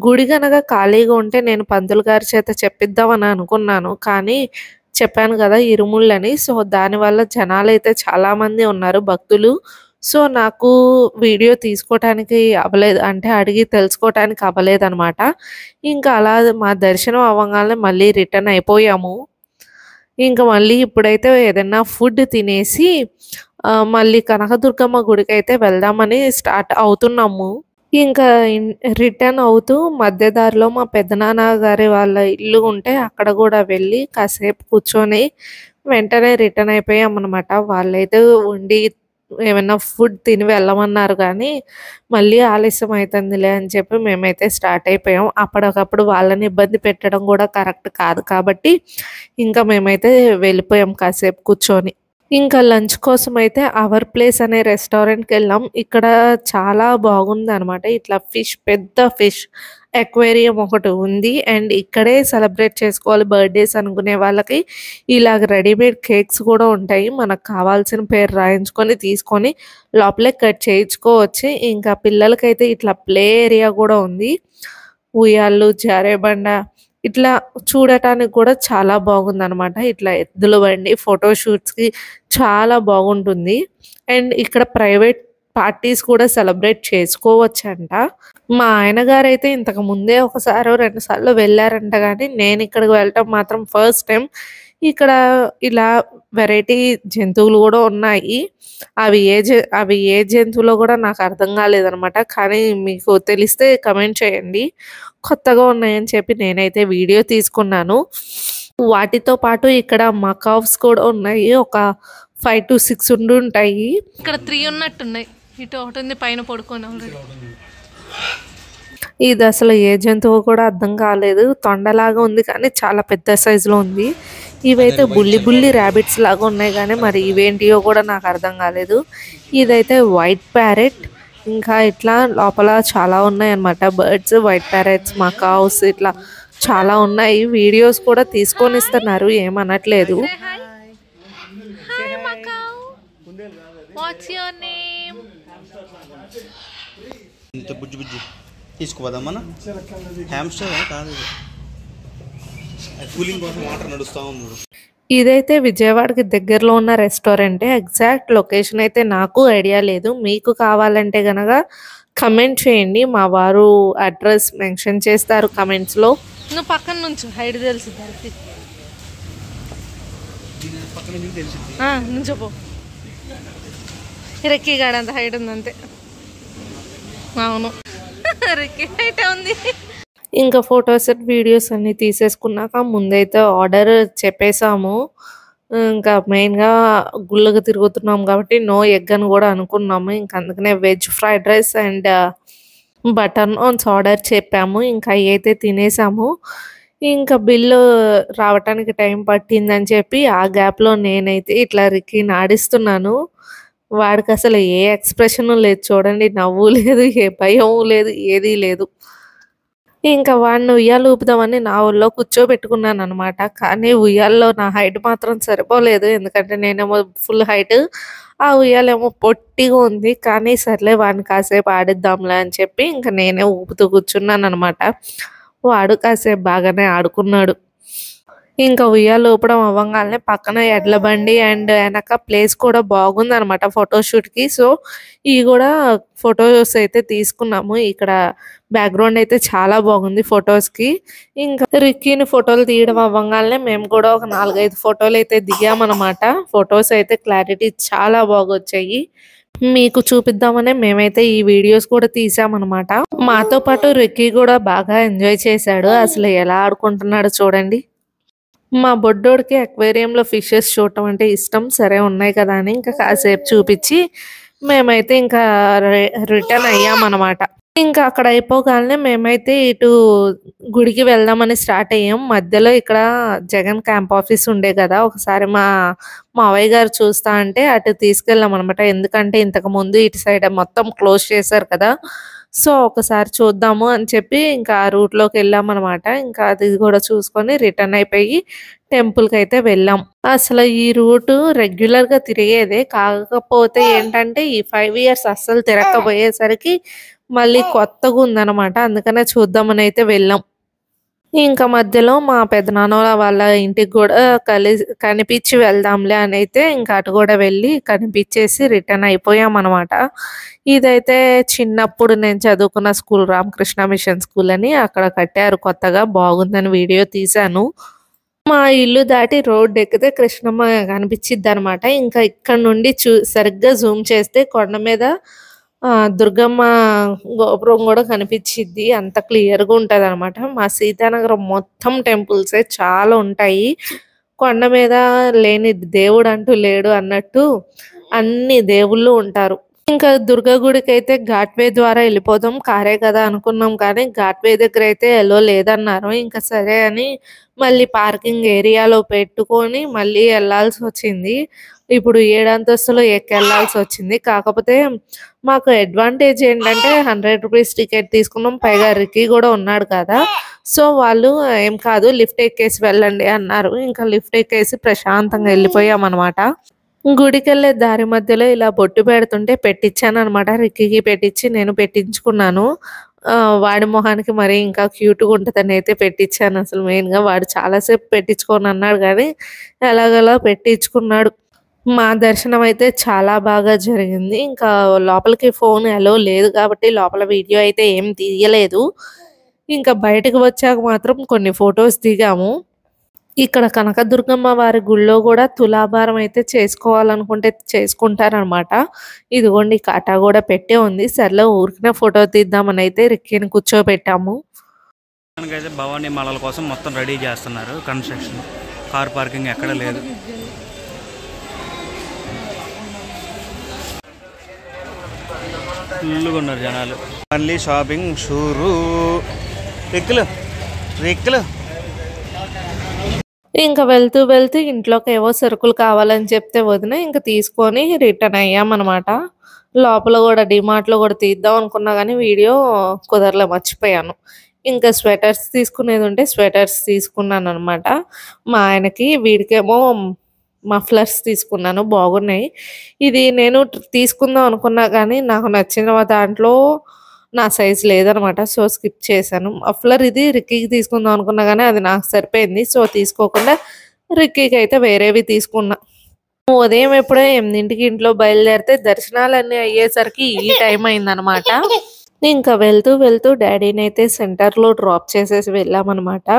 గుడి గనక ఖాళీగా ఉంటే నేను పంతులు గారి చేత చెప్పిద్దామని అనుకున్నాను. కానీ చెప్పాను కదా ఇరుముళ్ళని, సో దానివల్ల జనాలు అయితే చాలామంది ఉన్నారు భక్తులు. సో నాకు వీడియో తీసుకోవటానికి అవ్వలేదు, అంటే అడిగి తెలుసుకోవటానికి అవ్వలేదు అనమాట. ఇంకా అలా మా దర్శనం అవ్వగానే మళ్ళీ రిటర్న్ అయిపోయాము. ఇంకా మళ్ళీ ఇప్పుడైతే ఏదైనా ఫుడ్ తినేసి మళ్ళీ కనకదుర్గమ్మ గుడికి అయితే వెళ్దామని స్టార్ట్ అవుతున్నాము. ఇంకా రిటర్న్ అవుతూ మధ్య దారిలో మా పెద్దనాన్న గారి వాళ్ళ ఇల్లు ఉంటే అక్కడ కూడా వెళ్ళి కాసేపు కూర్చొని వెంటనే రిటర్న్ అయిపోయాం అనమాట. వాళ్ళైతే వండి ఏమైనా ఫుడ్ తిని వెళ్ళమన్నారు కానీ మళ్ళీ ఆలస్యం అవుతుందిలే అని చెప్పి మేమైతే స్టార్ట్ అయిపోయాం. అప్పటికప్పుడు వాళ్ళని ఇబ్బంది పెట్టడం కూడా కరెక్ట్ కాదు కాబట్టి ఇంకా మేమైతే వెళ్ళిపోయాం కాసేపు కూర్చొని. ఇంకా లంచ్ కోసం అయితే అవర్ ప్లేస్ అనే రెస్టారెంట్కి వెళ్ళాం. ఇక్కడ చాలా బాగుంది అనమాట. ఇట్లా పెద్ద ఫిష్ అక్వేరియం ఒకటి ఉంది. అండ్ ఇక్కడే సెలబ్రేట్ చేసుకోవాలి బర్త్డేస్ అనుకునే వాళ్ళకి ఇలాగ రెడీమేడ్ కేక్స్ కూడా ఉంటాయి. మనకు కావాల్సిన పేరు రాయించుకొని తీసుకొని లోపలే కట్ చేయించుకోవచ్చు. ఇంకా పిల్లలకైతే ఇట్లా ప్లే ఏరియా కూడా ఉంది. ఉయ్యాళ్ళు, జారేబండ ఇట్లా చూడటానికి కూడా చాలా బాగుందనమాట. ఇట్లా ఎద్దుల బండి ఫోటోషూట్స్కి చాలా బాగుంటుంది. అండ్ ఇక్కడ ప్రైవేట్ పార్టీస్ కూడా సెలబ్రేట్ చేసుకోవచ్చంట. మా ఆయన గారు అయితే ఇంతకు ముందే 1-2 సార్లు వెళ్ళారంట, కానీ నేను ఇక్కడికి వెళ్ళటం మాత్రం ఫస్ట్ టైం. ఇక్కడ ఇలా వెరైటీ జంతువులు కూడా ఉన్నాయి. అవి ఏ జంతువులో కూడా నాకు అర్థం కాలేదనమాట. కానీ మీకు తెలిస్తే కమెంట్ చేయండి. కొత్తగా ఉన్నాయని చెప్పి నేనైతే వీడియో తీసుకున్నాను. వాటితో పాటు ఇక్కడ మకావ్స్ కూడా ఉన్నాయి. ఒక 5 to 6 ఉంటాయి. ఇక్కడ 3 ఉన్నట్టున్నాయి. ఇటు ఒకటి ఉంది పైన పడుకొని ఆల్రెడీ. ఇది అసలు ఏ జంతువు కూడా అర్థం కాలేదు. తొండలాగా ఉంది కానీ చాలా పెద్ద సైజులో ఉంది. ఇవైతే బుల్లి ర్యాబిట్స్ లాగా ఉన్నాయి కానీ మరి ఇవేంటియో కూడా నాకు అర్థం కాలేదు. ఇదైతే వైట్ ప్యారెట్. ఇంకా ఇట్లా లోపల చాలా ఉన్నాయి అన్నమాట. బర్డ్స్, వైట్ ప్యారెట్స్, మకావ్స్ ఇట్లా చాలా ఉన్నాయి. వీడియోస్ కూడా తీసుకొని ఇస్తున్నారు, ఏమనట్లేదు. What's your name? ఇంత బుజ్జి బుజ్జి తీసుకుపోదాం మనం. హ్యామ్స్టర్ కాదు, కూలింగ్ కోసం వాటర్ నడుస్తూ ఉంది. ఇదైతే విజయవాడకి దగ్గరలో ఉన్న రెస్టారెంటే. ఎగ్జాక్ట్ లొకేషన్ అయితే నాకు ఐడియా లేదు. మీకు కావాలంటే కనుక కమెంట్ చేయండి, మా వారు అడ్రస్ మెన్షన్ చేస్తారు కమెంట్స్లో. నువ్వు పక్కన నుంచి హైడ్ తెలుసు దానికి నుంచోపో. రెక్కీ గాడ అంత హైట్ ఉంది అంతే. అవును రెక్కీ హైట్ ఉంది. ఇంకా ఫొటోస్ వీడియోస్ అన్నీ తీసేసుకున్నాక ముందైతే ఆర్డర్ చెప్పేసాము. ఇంకా మెయిన్గా గుళ్ళకి తిరుగుతున్నాం కాబట్టి నో ఎగ్ అని కూడా అనుకున్నాము. ఇంకా అందుకనే veg fried rice and butter naans order చెప్పాము. ఇంకా అవి అయితే తినేసాము. ఇంకా బిల్లు రావటానికి టైం పట్టిందని చెప్పి ఆ గ్యాప్లో నేనైతే ఇట్లా రిక్కీని ఆడిస్తున్నాను. వాడికి అసలు ఏ ఎక్స్ప్రెషన్ లేదు చూడండి, నవ్వు లేదు, ఏ భయం లేదు, ఏదీ లేదు. ఇంకా వాడిని ఉయ్యాలు ఊపుదామని నా ఊళ్ళో కూర్చోబెట్టుకున్నాను అనమాట. కానీ ఉయ్యాల్లో నా హైట్ మాత్రం సరిపోలేదు, ఎందుకంటే నేనేమో ఫుల్ హైట్, ఆ ఉయ్యాలేమో పొట్టిగా ఉంది. కానీ సర్లే వాడిని కాసేపు ఆడిద్దాంలే అని చెప్పి ఇంకా నేనే ఊపుతూ కూర్చున్నాను అనమాట. వాడు కాసేపు బాగానే ఆడుకున్నాడు. ఇంకా ఉయ్యాలు ఊపడం అవ్వగానే పక్కన ఎడ్ల బండి అండ్ వెనక ప్లేస్ కూడా బాగుంది అనమాట ఫోటోషూట్కి. సో ఇవి కూడా ఫొటోస్ అయితే తీసుకున్నాము. ఇక్కడ బ్యాక్గ్రౌండ్ అయితే చాలా బాగుంది ఫొటోస్కి. ఇంకా రిక్కీని ఫోటోలు తీయడం అవ్వగానే మేము కూడా ఒక 4-5 ఫోటోలు అయితే దిగామన్నమాట. ఫొటోస్ అయితే క్లారిటీ చాలా బాగా వచ్చాయి. మీకు చూపిద్దామనే మేమైతే ఈ వీడియోస్ కూడా తీసామన్నమాట. మాతో పాటు రిక్కీ కూడా బాగా ఎంజాయ్ చేశాడు. అసలు ఎలా ఆడుకుంటున్నాడు చూడండి. మా బొడ్డోడికి అక్వేరియంలో ఫిషెస్ చూడటం అంటే ఇష్టం. సరే ఉన్నాయి కదా అని ఇంకా కాసేపు చూపించి మేమైతే ఇంకా రిటర్న్ అయ్యామన్నమాట. ఇంకా అక్కడ అయిపోగానే మేమైతే ఇటు గుడికి వెళ్దామని స్టార్ట్ అయ్యాం. మధ్యలో ఇక్కడ జగన్ క్యాంప్ ఆఫీస్ ఉండే కదా, ఒకసారి మా మావయ్య గారు చూస్తా అంటే అటు తీసుకెళ్ళాం అనమాట. ఎందుకంటే ఇంతకు ముందు ఇటు సైడ్ మొత్తం క్లోజ్ చేశారు కదా, సో ఒకసారి చూద్దాము అని చెప్పి ఇంకా ఆ రూట్లోకి వెళ్ళామన్నమాట. ఇంకా అది కూడా చూసుకొని రిటర్న్ అయిపోయి టెంపుల్కి అయితే వెళ్ళాం. అసలు ఈ రూటు రెగ్యులర్గా తిరిగేదే, కాకపోతే ఏంటంటే ఈ 5 years అస్సలు తిరగకపోయేసరికి మళ్ళీ కొత్తగా ఉందన్నమాట. అందుకనే చూద్దామని అయితే వెళ్ళాం. ఇంకా మధ్యలో మా పెదనాన్న వాళ్ళ ఇంటికి కూడా కనిపించి వెళ్దాంలే అని అయితే ఇంకా అటు కూడా వెళ్ళి కనిపించేసి రిటర్న్ అయిపోయాం అనమాట. ఇదైతే చిన్నప్పుడు నేను చదువుకున్న స్కూల్, రామకృష్ణ మిషన్ స్కూల్ అని, అక్కడ కట్టారు కొత్తగా, బాగుందని వీడియో తీశాను. మా ఇల్లు దాటి రోడ్ ఎక్కితే కృష్ణమ్మ కనిపించిద్ది అనమాట. ఇంకా ఇక్కడ నుండి సరిగ్గా జూమ్ చేస్తే కొండ మీద దుర్గమ్మ గోపురం కూడా కనిపించిద్ది. అంత క్లియర్గా ఉంటుంది అనమాట. మా సీతానగరం మొత్తం టెంపుల్సే చాలా ఉంటాయి. కొండ మీద లేని దేవుడు అంటూ లేడు అన్నట్టు అన్ని దేవుళ్ళు ఉంటారు. ఇంకా దుర్గా గుడికి అయితే ఘాట్వే ద్వారా వెళ్ళిపోదాం, కారే కదా అనుకున్నాం, కానీ ఘాట్వే దగ్గర అయితే ఎలో లేదన్నారు. ఇంకా సరే అని మళ్ళీ పార్కింగ్ ఏరియాలో పెట్టుకొని మళ్ళీ వెళ్ళాల్సి వచ్చింది. ఇప్పుడు 7 అంతస్తులు ఎక్కెళ్ళాల్సి వచ్చింది. కాకపోతే మాకు అడ్వాంటేజ్ ఏంటంటే 100 రూపీస్ టికెట్ తీసుకున్నాం, పైగా రిక్కీ కూడా ఉన్నాడు కదా, సో వాళ్ళు ఏం కాదు లిఫ్ట్ ఎక్కేసి వెళ్ళండి అన్నారు. ఇంకా లిఫ్ట్ ఎక్కేసి ప్రశాంతంగా వెళ్ళిపోయాం అనమాట. గుడికి వెళ్ళే దారి మధ్యలో ఇలా బొట్టు పెడుతుంటే పెట్టించాను అనమాట. రిక్కీకి పెట్టించి నేను పెట్టించుకున్నాను. వాడి మొహానికి మరి ఇంకా క్యూట్గా ఉంటుందని అయితే పెట్టించాను. అసలు మెయిన్గా వాడు చాలాసేపు పెట్టించుకొని అన్నాడు, కానీ ఎలాగలా పెట్టించుకున్నాడు. మా దర్శనం అయితే చాలా బాగా జరిగింది. ఇంకా లోపలికి ఫోన్ అలో లేదు కాబట్టి లోపల వీడియో అయితే ఏం తీయలేదు. ఇంకా బయటకు వచ్చాక మాత్రం కొన్ని ఫొటోస్ దిగాము. ఇక్కడ కనకదుర్గమ్మ వారి గుళ్ళో కూడా తులాభారం అయితే చేసుకోవాలనుకుంటే చేసుకుంటారనమాట. ఇదిగోండి కాటా కూడా పెట్టే ఉంది. సర్లే ఊరికినే ఫోటో తీద్దామని అయితే రిక్కీని కూర్చోబెట్టాము. అయితే భవానీ మాలల కోసం మొత్తం రెడీ చేస్తున్నారు. కన్స్ట్రక్షన్, కార్ పార్కింగ్ ఎక్కడ లేదు. ఫుల్గా ఉన్నారు జనాలు. మళ్ళీ షాపింగ్ షూరు, రెక్కులు రెక్కులు. ఇంకా వెళ్తూ వెళ్తూ ఇంట్లోకి ఏవో సరుకులు కావాలని చెప్తే వదిన ఇంకా తీసుకొని రిటర్న్ అయ్యామన్నమాట. లోపల కూడా డిమార్ట్లో కూడా తీద్దాం అనుకున్నా కానీ వీడియో కుదరలే, మర్చిపోయాను. ఇంకా స్వెటర్స్ తీసుకునేది ఉంటే స్వెటర్స్ తీసుకున్నాను అనమాట. మా ఆయనకి, వీడికేమో మఫ్లర్స్ తీసుకున్నాను, బాగున్నాయి. ఇది నేను తీసుకుందాం అనుకున్నా కానీ నాకు నచ్చిన దాంట్లో నా సైజ్ లేదనమాట. సో స్కిప్ చేశాను. మఫ్లర్ ఇది రిక్కీకి తీసుకుందాం అనుకున్నా కానీ అది నాకు సరిపోయింది. సో తీసుకోకుండా రిక్కీకి అయితే వేరేవి తీసుకున్నా. ఉదయం ఎప్పుడో 8ంటికి ఇంట్లో బయలుదేరితే దర్శనాలన్నీ అయ్యేసరికి ఈ టైం అయిందనమాట. ఇంకా వెళ్తూ వెళ్తూ డాడీని అయితే సెంటర్లో డ్రాప్ చేసేసి వెళ్ళామన్నమాట.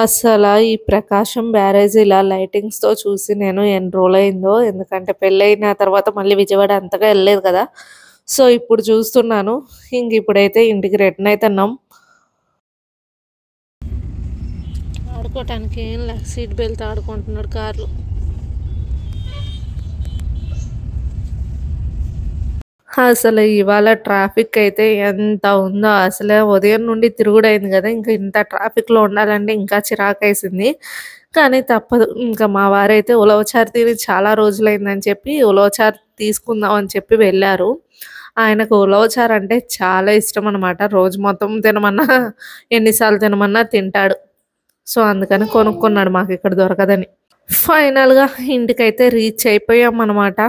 అసలు ఈ ప్రకాశం బ్యారేజ్ ఇలా లైటింగ్స్తో చూసి నేను ఎన్ని రోజులు అయిందో, ఎందుకంటే పెళ్ళైన తర్వాత మళ్ళీ విజయవాడ అంతగా వెళ్ళలేదు కదా. సో ఇప్పుడు చూస్తున్నాను. ఇంక ఇప్పుడైతే ఇంటికి రిటర్న్ అవుతున్నాం. ఆడుకోవటానికి ఏం లేక సీట్ బెల్ట్ ఆడుకుంటున్నాడు కార్లు. అసలు ఇవాళ ట్రాఫిక్ అయితే ఎంత ఉందో, అసలు ఉదయం నుండి తిరుగుడు అయింది కదా, ఇంకా ఇంత ట్రాఫిక్లో ఉండాలంటే ఇంకా చిరాకేసింది. కానీ తప్పదు. ఇంకా మా వారైతే ఉలవచారు తిని చాలా రోజులైందని చెప్పి ఉలవచారు తీసుకుందాం అని చెప్పి వెళ్ళారు. ఆయనకు ఉలవచారు అంటే చాలా ఇష్టం అనమాట. రోజు మొత్తం తినమన్నా, ఎన్నిసార్లు తినమన్నా తింటాడు. సో అందుకని కొనుక్కున్నాడు, మాకు ఇక్కడ దొరకదని. ఫైనల్గా ఇంటికైతే రీచ్ అయిపోయాం అనమాట.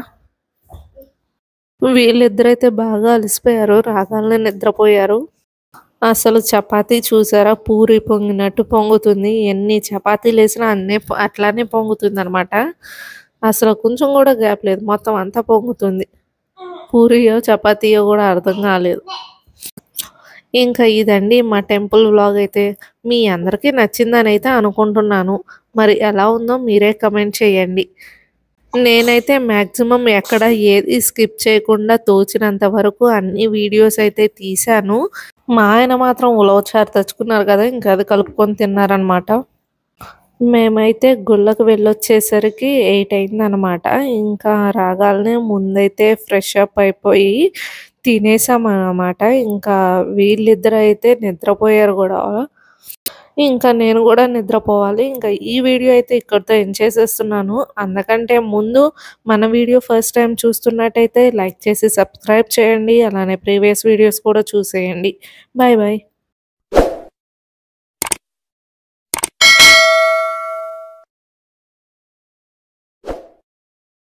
వీళ్ళిద్దరైతే బాగా అలసిపోయారు, రాగాలనే నిద్రపోయారు. అసలు చపాతీ చూసారా, పూరి పొంగినట్టు పొంగుతుంది. ఎన్ని చపాతీలు వేసినా అట్లానే పొంగుతుంది అనమాట. అసలు కొంచెం కూడా గ్యాప్ లేదు, మొత్తం అంతా పొంగుతుంది. పూరియో చపాతీయో కూడా అర్థం కాలేదు. ఇంకా ఇదండి మా టెంపుల్ వ్లాగ్. అయితే మీ అందరికీ నచ్చిందని అయితే అనుకుంటున్నాను. మరి ఎలా ఉందో మీరే కమెంట్ చేయండి. నేనైతే మ్యాక్సిమం ఎక్కడ ఏది స్కిప్ చేయకుండా తోచినంత వరకు అన్ని వీడియోస్ అయితే తీశాను. మా ఆయన మాత్రం ఉలవచారు తెచ్చుకున్నారు కదా, ఇంకా అది కలుపుకొని తిన్నారనమాట. మేమైతే గుళ్ళకు వెళ్ళొచ్చేసరికి 8 అయిందనమాట. ఇంకా రాగాలనే ముందైతే ఫ్రెష్ అప్ అయిపోయి తినేసామన్నమాట. ఇంకా వీళ్ళిద్దరు అయితే నిద్రపోయారు కూడా. ఇంకా నేను కూడా నిద్రపోవాలి. ఇంకా ఈ వీడియో అయితే ఇక్కడితో ఎండ్ చేసేస్తున్నాను. అందుకంటే ముందు మన వీడియో ఫస్ట్ టైం చూస్తున్నట్టయితే లైక్ చేసి సబ్స్క్రైబ్ చేయండి. అలానే ప్రీవియస్ వీడియోస్ కూడా చూసేయండి. Bye bye.